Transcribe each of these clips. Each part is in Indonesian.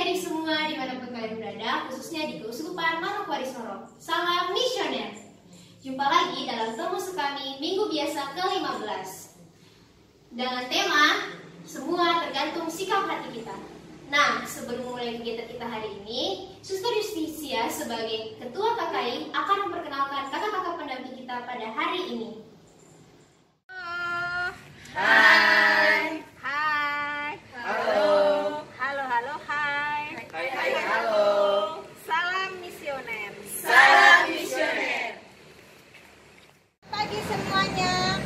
adik-adik semua dimanapun kalian berada, khususnya di Keuskupan Manokwari Sorong. Salam misioner. Jumpa lagi dalam Temu Sukami Minggu Biasa ke-15 dengan tema semua tergantung sikap hati kita. Nah, sebelum mulai kegiatan kita hari ini, Suster Justisia sebagai Ketua KKI akan memperkenalkan kakak-kakak pendamping kita pada hari ini. Hai. Hai. Halo. Halo, halo, hai. Hai, halo. Salam misioner. Salam misioner. Pagi semuanya.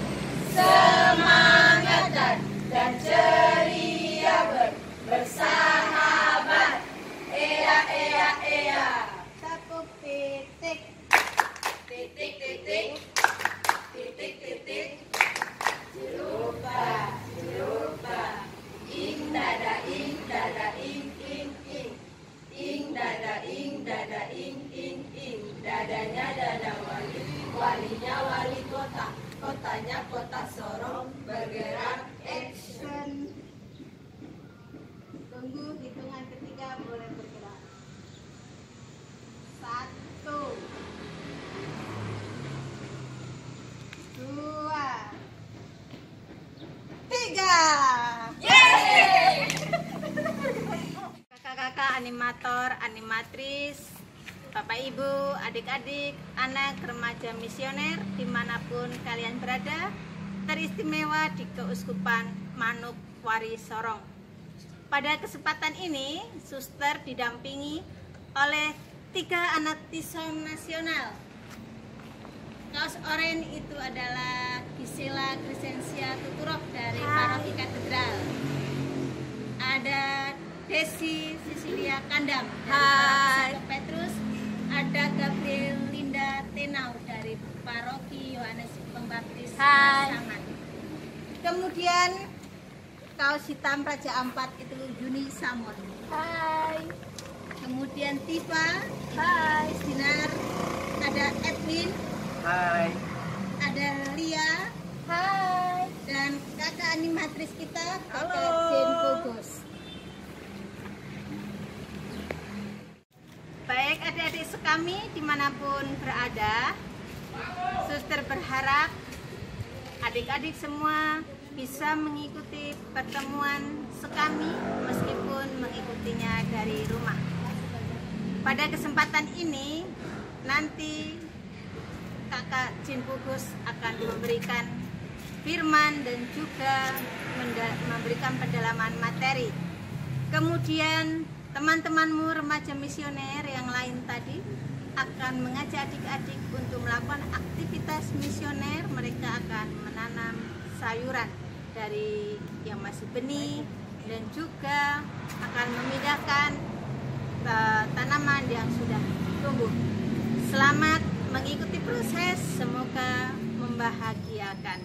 Semangat dan ceria bersahabat. Ea, ea, ea. Tepuk titik. Titik, titik. Titik, titik. Lupa. Ing dada, ing dada, ing, ing, ing. Ing dada, ing dada, ing, ing, ing. Dadanya dada wali, walinya wali kota. Kotanya kota Sorong, bergerak action. Tunggu hitungan ketiga boleh bergerak. 1, 2, 3. Yeay! Kakak-kakak animator, animatris, Bapak Ibu, adik-adik, anak remaja misioner dimanapun kalian berada, teristimewa di Keuskupan Manokwari Sorong. Pada kesempatan ini, Suster didampingi oleh 3 anak tisom nasional. Kaos oranye itu adalah Gisela Crescentia Tuturok dari Paroki Katedral. Ada Desi Cecilia Kandam dari Paroki Petrus. Ada Gabriel Linda Tenau dari Paroki Yohanes Pembaptis Pasangan. Kemudian kaos hitam Raja Ampat itu Yuni Samon. Hai. Kemudian Tifa. Hai. Dinar. Ada Edwin. Hai. Ada Lia. Hai. Dan kakak animatris kita, kakak Halo. Jen Bogos. Baik adik-adik sekami dimanapun berada, Suster berharap adik-adik semua bisa mengikuti pertemuan sekami meskipun mengikutinya dari rumah. Pada kesempatan ini nanti kakak Jen Bogos akan memberikan firman dan juga memberikan pendalaman materi. Kemudian teman-temanmu remaja misioner yang lain tadi akan mengajak adik-adik untuk melakukan aktivitas misioner. Mereka akan menanam sayuran dari yang masih benih dan juga akan memindahkan tanaman yang sudah tumbuh. Selamat mengikuti proses, semoga membahagiakan.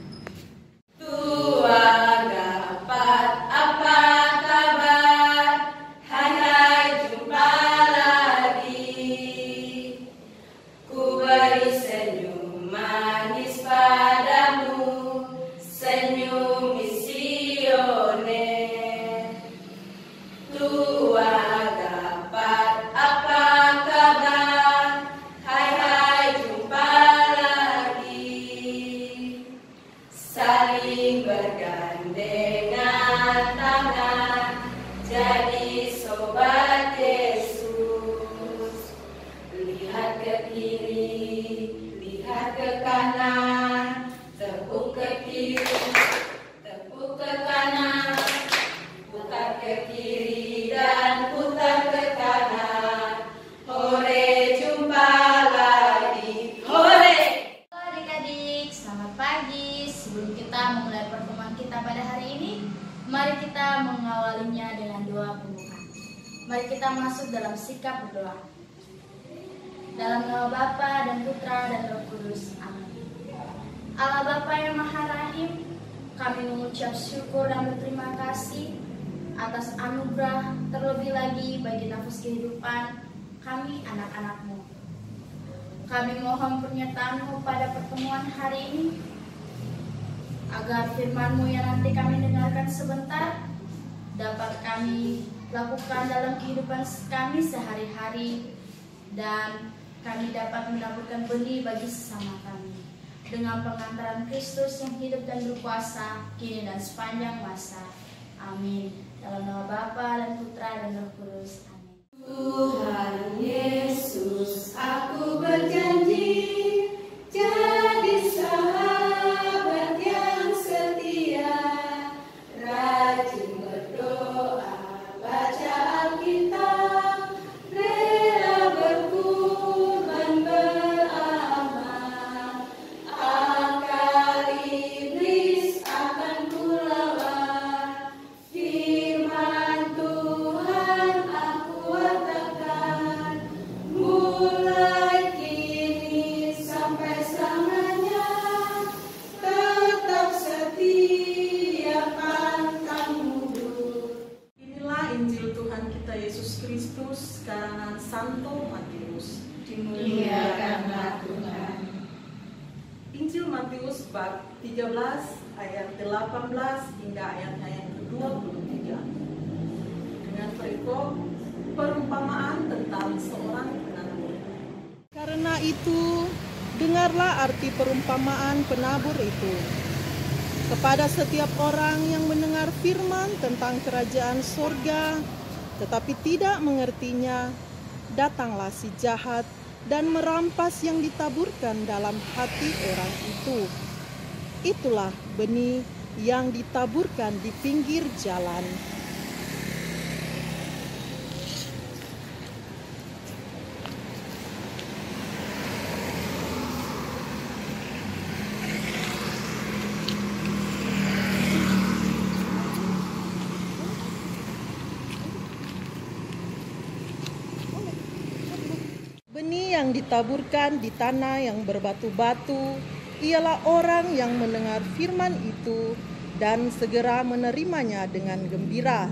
Tua dapat apa kabar? Hai, jumpa lagi. Ku beri senyum manis padamu, senyum misioner. Tua dapat apa kabar? Hai, jumpa lagi. Saling bergandengan tangan, jadi sobat Yesus. Lihat ke kiri, lihat ke kanan, tepuk ke kiri, tepuk ke kanan, putar ke kiri dan putar ke kanan. Hore, jumpa lagi. Hore! Halo adik-adik, selamat pagi. Sebelum kita memulai pertemuan kita pada hari ini, mari kita mengawalinya dengan doa pembuka. Mari kita masuk dalam sikap berdoa. Dalam nama Bapa dan Putra dan Roh Kudus. Amin. Allah Bapa yang Maha Rahim, kami mengucap syukur dan berterima kasih atas anugerah terlebih lagi bagi nafas kehidupan kami anak-anak-Mu. Kami mohon penyertaan-Mu pada pertemuan hari ini, agar firman-Mu yang nanti kami dengarkan sebentar dapat kami lakukan dalam kehidupan kami sehari-hari, dan kami dapat menaburkan benih bagi sesama kami dengan pengantaran Kristus yang hidup dan berkuasa kini dan sepanjang masa. Amin. Dalam nama Bapa dan Putra dan Roh Kudus. Amin. Tuhan Yesus, aku berjanji jadi sahabat yang setia, rajin berdoa, baca Alkitab, rela berkurban beramal. Akal iblis akan kulawan, firman Tuhan aku wartakan, mulai kini sampai selamanya, tetap setia pantang mundur. Inilah Injil Tuhan kita Yesus Kristus karangan Santo Matius. Dimuliakanlah Tuhan. Injil Matius bab 13 ayat 18 hingga ayatnya yang ke-23. Dengan perikop perumpamaan tentang seorang penabur. Karena itu, dengarlah arti perumpamaan penabur itu. Kepada setiap orang yang mendengar firman tentang kerajaan surga, tetapi tidak mengertinya, datanglah si jahat dan merampas yang ditaburkan dalam hati orang itu. Itulah benih yang ditaburkan di pinggir jalan. Benih yang ditaburkan di tanah yang berbatu-batu ialah orang yang mendengar firman itu dan segera menerimanya dengan gembira.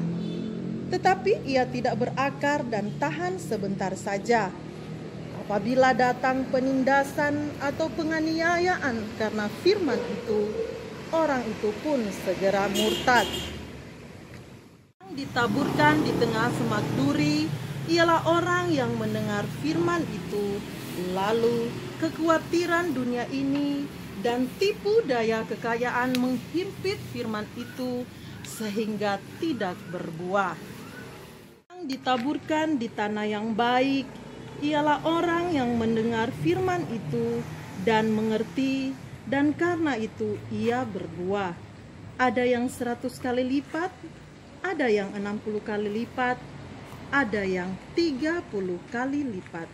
Tetapi ia tidak berakar dan tahan sebentar saja. Apabila datang penindasan atau penganiayaan karena firman itu, orang itu pun segera murtad. Yang ditaburkan di tengah semak duri ialah orang yang mendengar firman itu, lalu kekhawatiran dunia ini dan tipu daya kekayaan menghimpit firman itu sehingga tidak berbuah. Yang ditaburkan di tanah yang baik ialah orang yang mendengar firman itu dan mengerti, dan karena itu ia berbuah. Ada yang 100 kali lipat, ada yang 60 kali lipat, ada yang 30 kali lipat.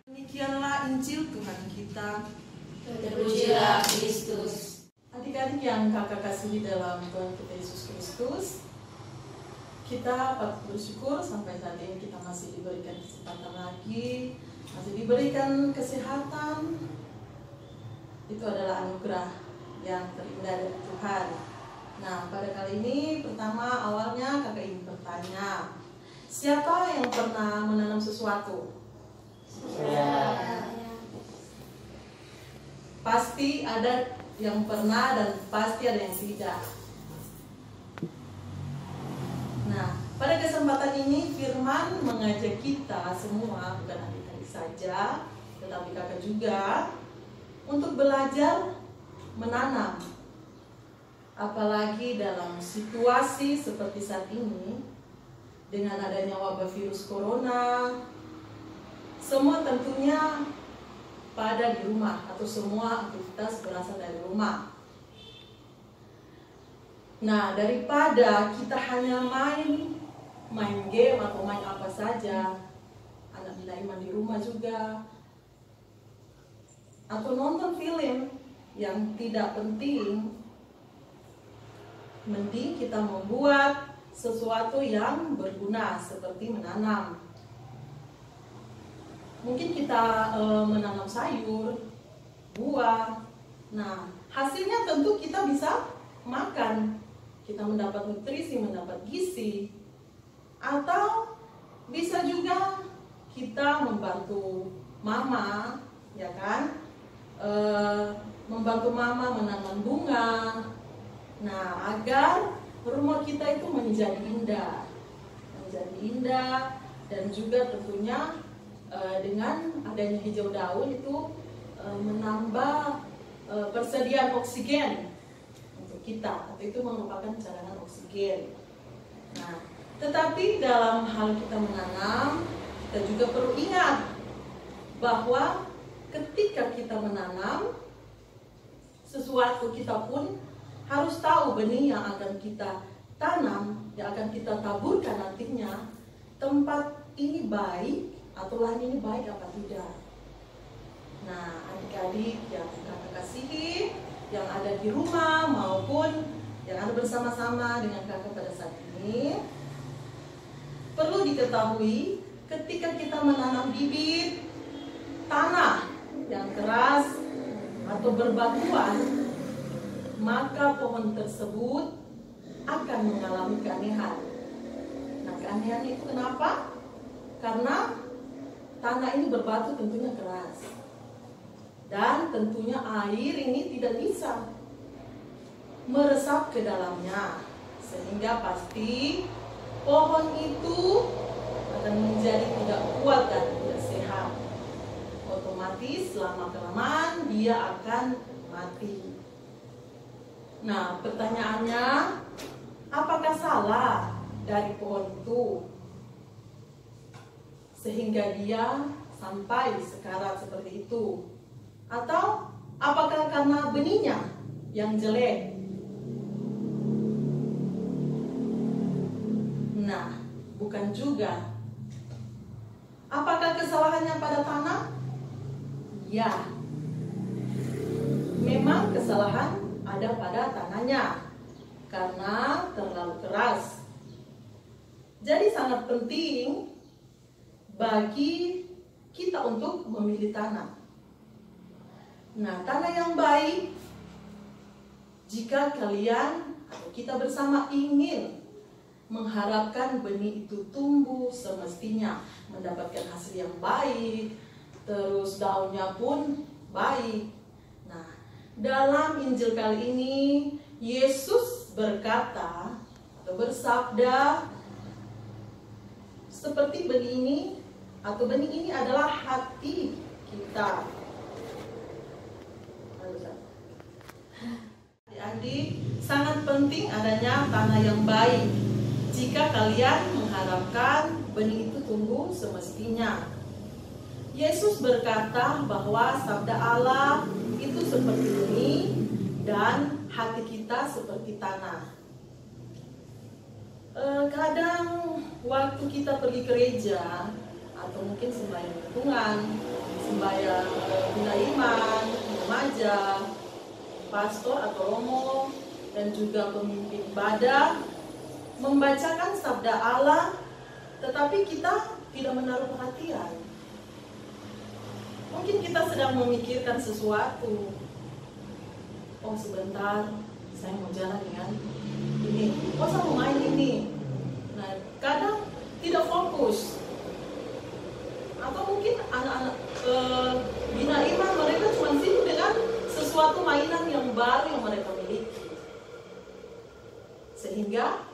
Demikianlah Injil Tuhan kita. Terpujilah Kristus. Adik-adik yang kakak kasihi dalam Tuhan kita Yesus Kristus, kita patut bersyukur sampai saat ini kita masih diberikan kesempatan lagi, masih diberikan kesehatan. Itu adalah anugerah yang terindah dari Tuhan. Nah, pada kali ini pertama awalnya kakak ingin bertanya, siapa yang pernah menanam sesuatu? Pasti ada yang pernah dan pasti ada yang tidak. Nah, pada kesempatan ini firman mengajak kita semua, bukan adik-adik saja, tetapi kakak juga, untuk belajar menanam. Apalagi dalam situasi seperti saat ini, dengan adanya wabah virus corona, semua tentunya pada di rumah atau semua aktivitas berasal dari rumah. Nah, daripada kita hanya main game atau main apa saja, anak bila iman di rumah juga, atau nonton film yang tidak penting, mending kita membuat sesuatu yang berguna seperti menanam. Mungkin kita menanam sayur, buah. Nah, hasilnya tentu kita bisa makan. Kita mendapat nutrisi, mendapat gizi. Atau bisa juga kita membantu mama, ya kan? Membantu mama menanam bunga. Nah, agar rumah kita itu menjadi indah, dan juga tentunya dengan adanya hijau daun itu menambah persediaan oksigen untuk kita, atau itu merupakan cadangan oksigen. Nah, tetapi dalam hal kita menanam, kita juga perlu ingat bahwa ketika kita menanam sesuatu, kita pun harus tahu benih yang akan kita tanam, yang akan kita taburkan nantinya, tempat ini baik atau lahan ini baik apa tidak. Nah, adik-adik yang kakak kasihi, yang ada di rumah maupun yang ada bersama-sama dengan kakak pada saat ini, perlu diketahui ketika kita menanam bibit tanah yang keras atau berbatuan, maka pohon tersebut akan mengalami keanehan. Nah, keanehan itu kenapa? Karena tanah ini berbatu tentunya keras, dan tentunya air ini tidak bisa meresap ke dalamnya, sehingga pasti pohon itu akan menjadi tidak kuat dan tidak sehat. Otomatis lama-kelamaan dia akan mati. Nah, pertanyaannya, apakah salah dari pohon itu sehingga dia sampai sekarat seperti itu? Atau apakah karena benihnya yang jelek? Nah, bukan juga. Apakah kesalahannya pada tanah? Ya, memang kesalahan ada pada tanahnya karena terlalu keras. Jadi sangat penting bagi kita untuk memilih tanah. Nah, tanah yang baik, jika kalian atau kita bersama ingin mengharapkan benih itu tumbuh semestinya, mendapatkan hasil yang baik, terus daunnya pun baik. Nah, dalam Injil kali ini, Yesus berkata atau bersabda, seperti benih ini, atau benih ini adalah hati kita. Adik-adik, sangat penting adanya tanah yang baik jika kalian mengharapkan benih itu tumbuh semestinya. Yesus berkata bahwa sabda Allah itu seperti benih dan hati kita seperti tanah. Kadang waktu kita pergi gereja atau mungkin sembahyang renungan, sembahyang bina iman, remaja, pastor atau romo, dan juga pemimpin ibadah membacakan sabda Allah, tetapi kita tidak menaruh perhatian. Mungkin kita sedang memikirkan sesuatu. Oh, sebentar, saya mau jalan dengan ini. Oh, saya mau main ini. Nah, kadang tidak fokus. Atau mungkin anak-anak bina iman mereka cuma sibuk dengan sesuatu mainan yang baru yang mereka miliki, sehingga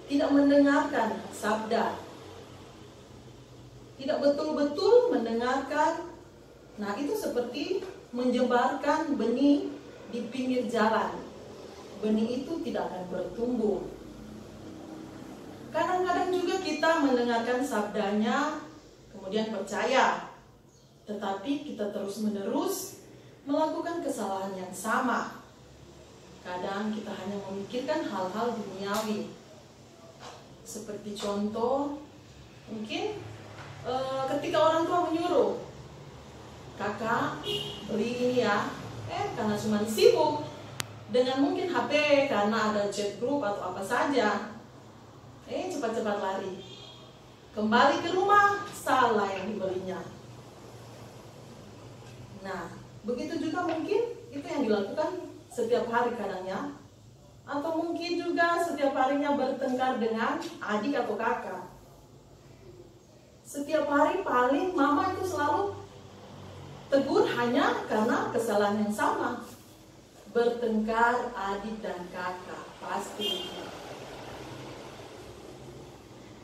tidak mendengarkan sabda, tidak betul-betul mendengarkan. Nah, itu seperti menyebarkan benih di pinggir jalan. Benih itu tidak akan bertumbuh. Kadang-kadang juga kita mendengarkan sabdanya, kemudian percaya, tetapi kita terus-menerus melakukan kesalahan yang sama. Kadang kita hanya memikirkan hal-hal duniawi. Seperti contoh, mungkin ketika orang tua menyuruh, kakak beli ini ya, karena cuma sibuk dengan mungkin HP, karena ada chat group atau apa saja, cepat-cepat lari. Kembali ke rumah, salah yang dibelinya. Nah, begitu juga mungkin itu yang dilakukan setiap hari kadangnya, atau mungkin juga setiap harinya bertengkar dengan adik atau kakak. Setiap hari paling mama itu selalu tegur hanya karena kesalahan yang sama. Bertengkar adik dan kakak, pasti.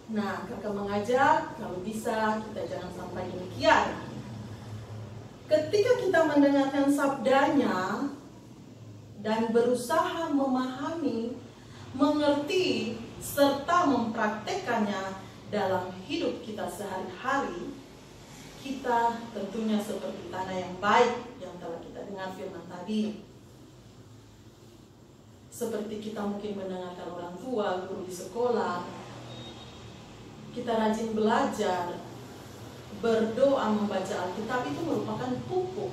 Nah, kakak mengajak kalau bisa kita jangan sampai demikian. Ketika kita mendengarkan sabdanya dan berusaha memahami, mengerti, serta mempraktekkannya dalam hidup kita sehari-hari, kita tentunya seperti tanah yang baik yang telah kita dengar firman tadi. Seperti kita mungkin mendengarkan orang tua, guru di sekolah, kita rajin belajar, berdoa, membaca Alkitab, itu merupakan pupuk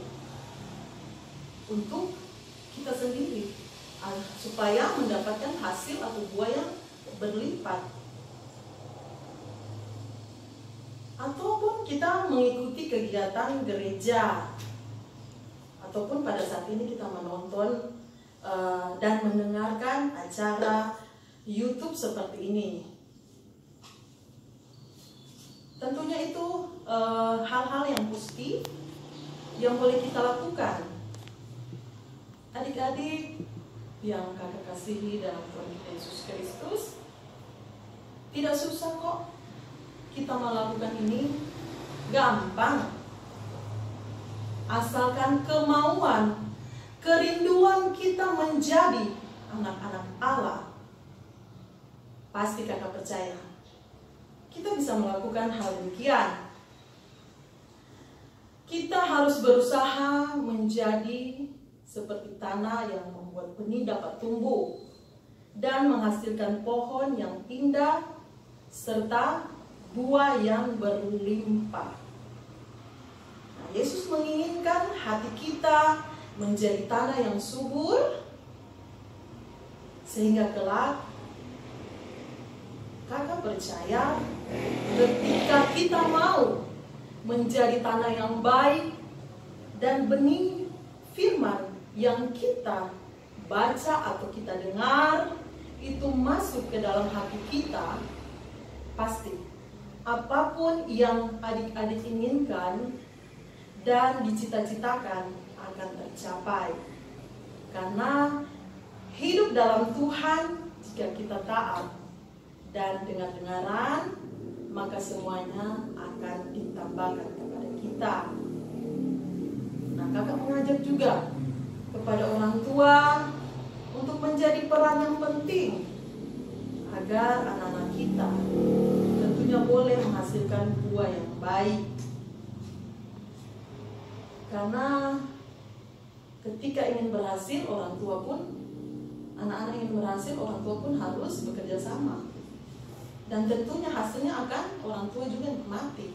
untuk kita sendiri supaya mendapatkan hasil atau buah yang berlipat. Ataupun kita mengikuti kegiatan gereja, ataupun pada saat ini kita menonton dan mendengarkan acara YouTube seperti ini. Tentunya itu hal-hal yang positif yang boleh kita lakukan. Adik-adik yang kakak kasihi dalam Tuhan kita Yesus Kristus, tidak susah kok kita melakukan ini, gampang. Asalkan kemauan, kerinduan kita menjadi anak-anak Allah, pasti kakak percaya kita bisa melakukan hal demikian. Kita harus berusaha menjadi seperti tanah yang membuat benih dapat tumbuh dan menghasilkan pohon yang indah serta buah yang berlimpah. Nah, Yesus menginginkan hati kita menjadi tanah yang subur, sehingga kelak kakak percaya ketika kita mau menjadi tanah yang baik dan benih firman yang kita baca atau kita dengar itu masuk ke dalam hati kita, pasti apapun yang adik-adik inginkan dan dicita-citakan akan tercapai. Karena hidup dalam Tuhan, jika kita taat dan dengar-dengaran, maka semuanya akan ditambahkan kepada kita. Nah, kakak mengajak juga kepada orang tua untuk menjadi peran yang penting agar anak-anak kita tentunya boleh menghasilkan buah yang baik. Karena ketika ingin berhasil, orang tua pun, anak-anak ingin berhasil, orang tua pun harus bekerja sama. Dan tentunya hasilnya akan orang tua juga nikmati.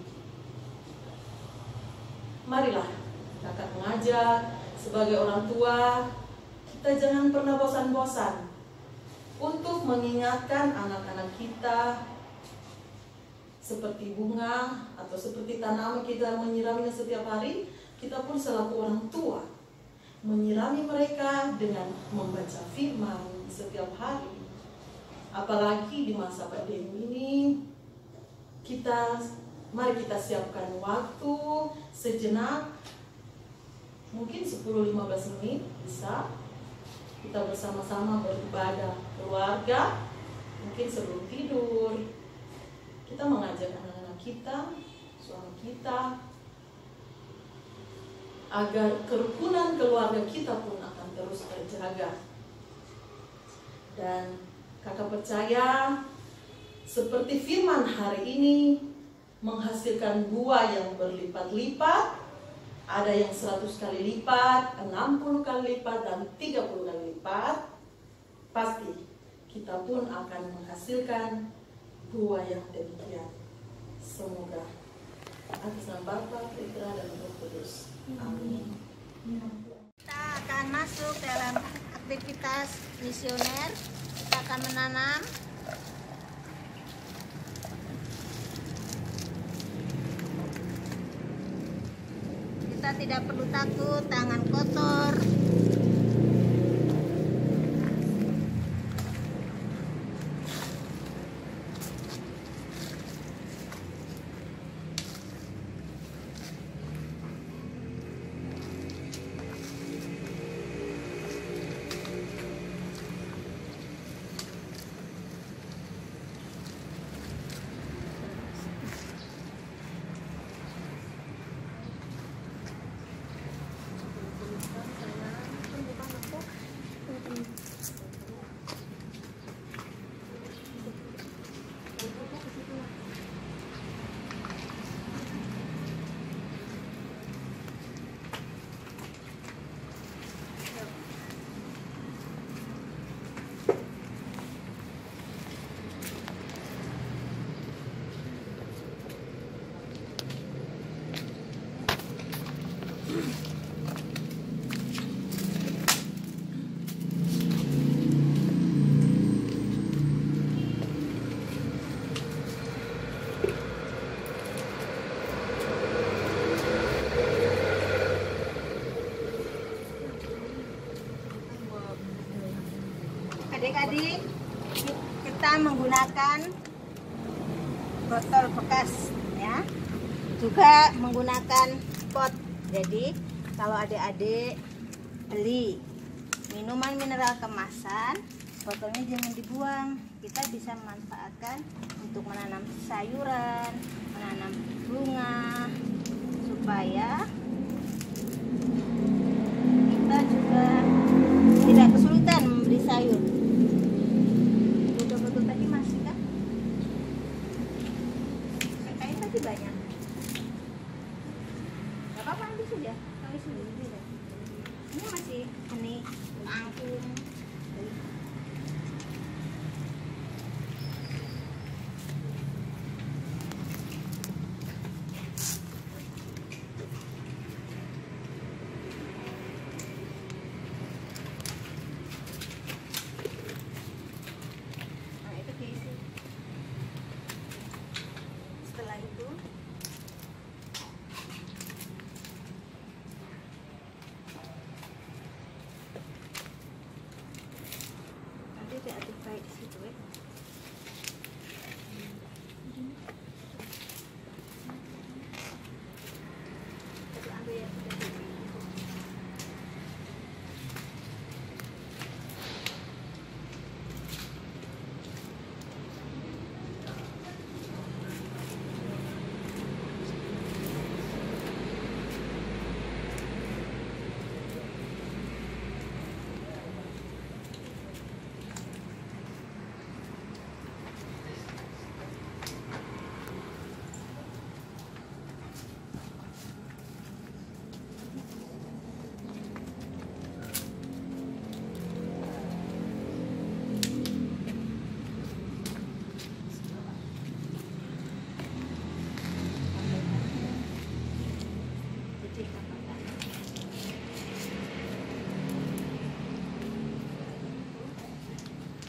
Marilah kakak mengajak sebagai orang tua, kita jangan pernah bosan-bosan untuk mengingatkan anak-anak kita seperti bunga atau seperti tanaman kita menyiraminya setiap hari. Kita pun selaku orang tua menyirami mereka dengan membaca firman setiap hari. Apalagi di masa pandemi ini, mari kita siapkan waktu sejenak, mungkin 10-15 menit bisa kita bersama-sama beribadah keluarga, mungkin sebelum tidur. Kita mengajak anak-anak kita, suami kita, agar kerukunan keluarga kita pun akan terus terjaga. Dan kakak percaya seperti firman hari ini menghasilkan buah yang berlipat-lipat, ada yang 100 kali lipat, 60 kali lipat, dan 30 kali lipat. Pasti kita pun akan menghasilkan buah yang demikian. Semoga atas nama Bapa, Putra, dan Roh Kudus. Amin. Kita akan masuk dalam aktivitas misioner. Kita akan menanam. Kita tidak perlu takut tangan kotor. Adik-adik, kita menggunakan botol bekas ya, juga menggunakan pot. Jadi kalau adik-adik beli minuman mineral kemasan, botolnya jangan dibuang. Kita bisa memanfaatkan untuk menanam sayuran, menanam bunga, supaya kita juga tidak kesulitan membeli sayur. Botol-botol tadi masih kan? Kayaknya tadi banyak. Gak apa-apa, ambil saja. Kami sendiri. Ini masih benih angkung. Nah, itu diisi. Setelah itu nanti diaduk baik di situ ya. Jadi ambil yang sudah diisi.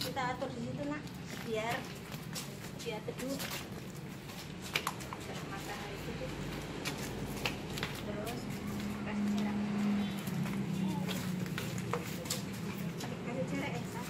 Kita atur di situ nak, biar teduh. Biar matahari teduh. Terus kasih cerah. Kasih cerah Elsa.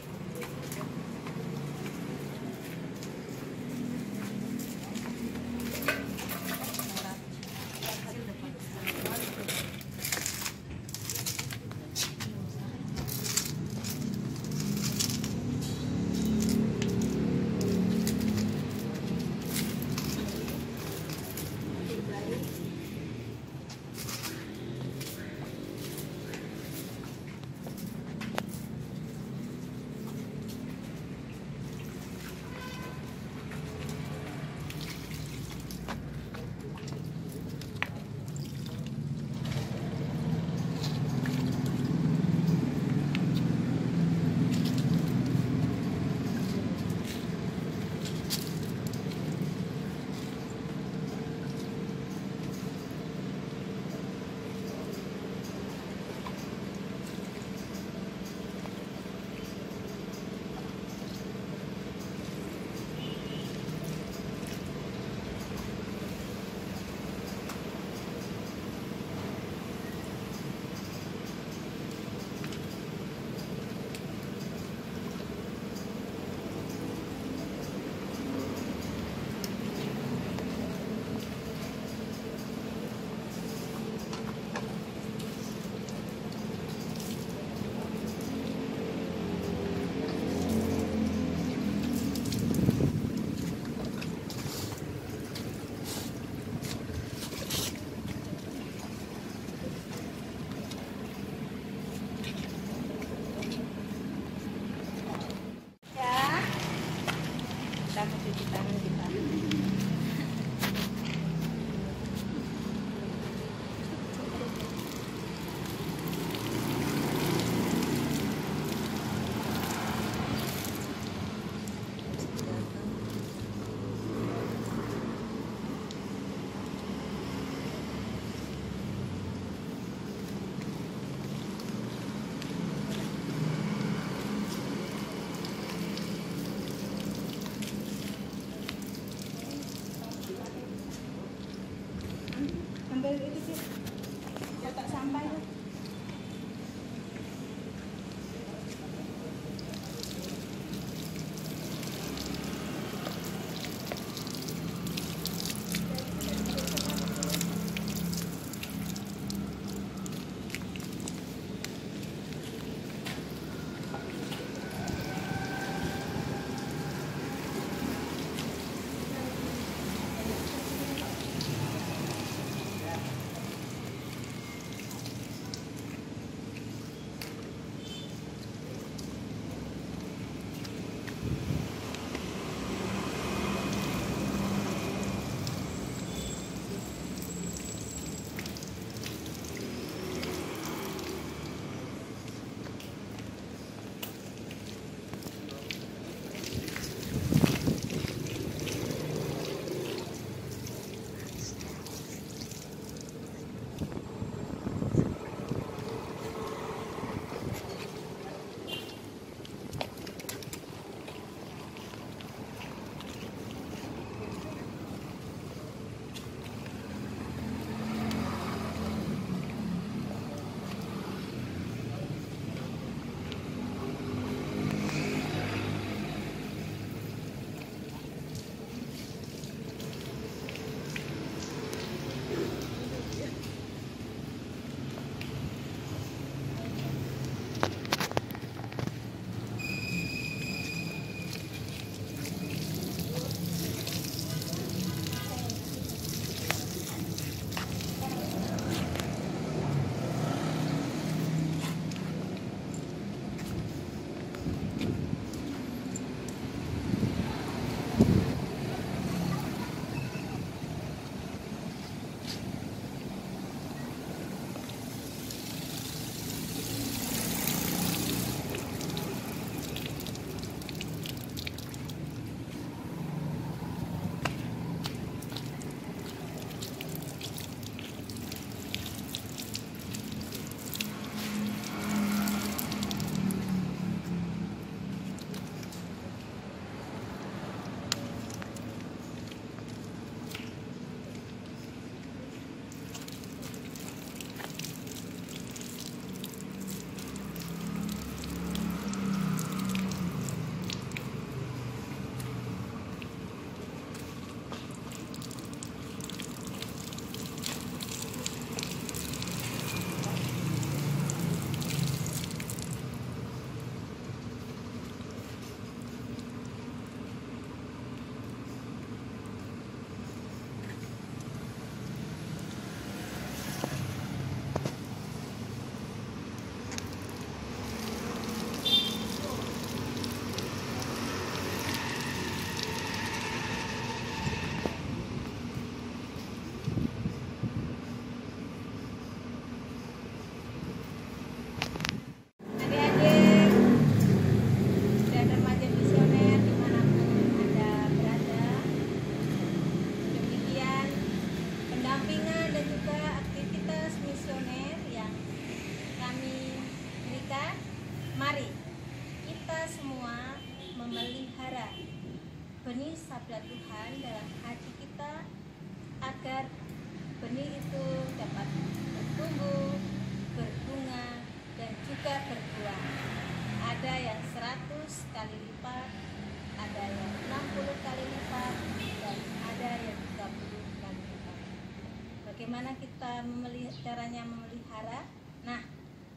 hanya memelihara. Nah,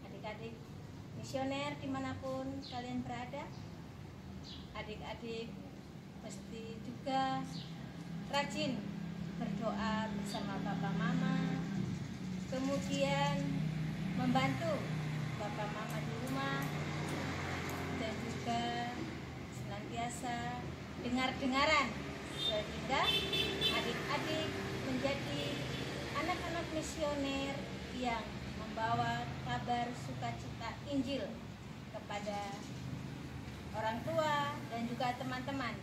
adik-adik misioner dimanapun kalian berada, adik-adik mesti juga rajin berdoa bersama Bapak Mama, kemudian membantu Bapak Mama di rumah, dan juga senantiasa dengar-dengaran sehingga adik-adik menjadi anak-anak misioner yang membawa kabar sukacita Injil kepada orang tua dan juga teman-teman.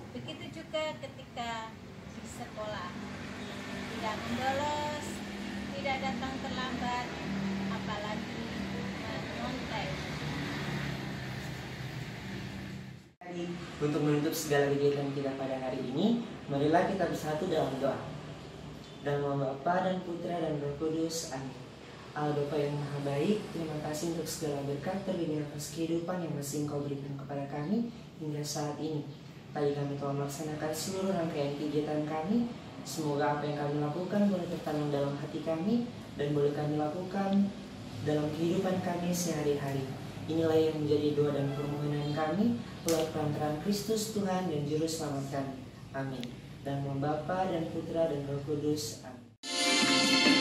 Begitu juga ketika di sekolah, tidak mendolos, tidak datang terlambat, apalagi menyontek. Untuk menutup segala kegiatan kita pada hari ini, marilah kita bersatu dalam doa. Dalam nama Bapa dan Putra dan Roh Kudus. Amin. Allah Bapa yang Maha Baik, terima kasih untuk segala berkat terlebih atas kehidupan yang masih Engkau berikan kepada kami hingga saat ini. Tadi kami telah melaksanakan seluruh rangkaian kegiatan kami. Semoga apa yang kami lakukan boleh tertanam dalam hati kami dan boleh kami lakukan dalam kehidupan kami sehari-hari. Inilah yang menjadi doa dan permohonan kami melalui perantaraan Kristus Tuhan dan Juru Selamat kami. Amin. Dan nama Bapa dan Putra dan Roh Kudus. Amin.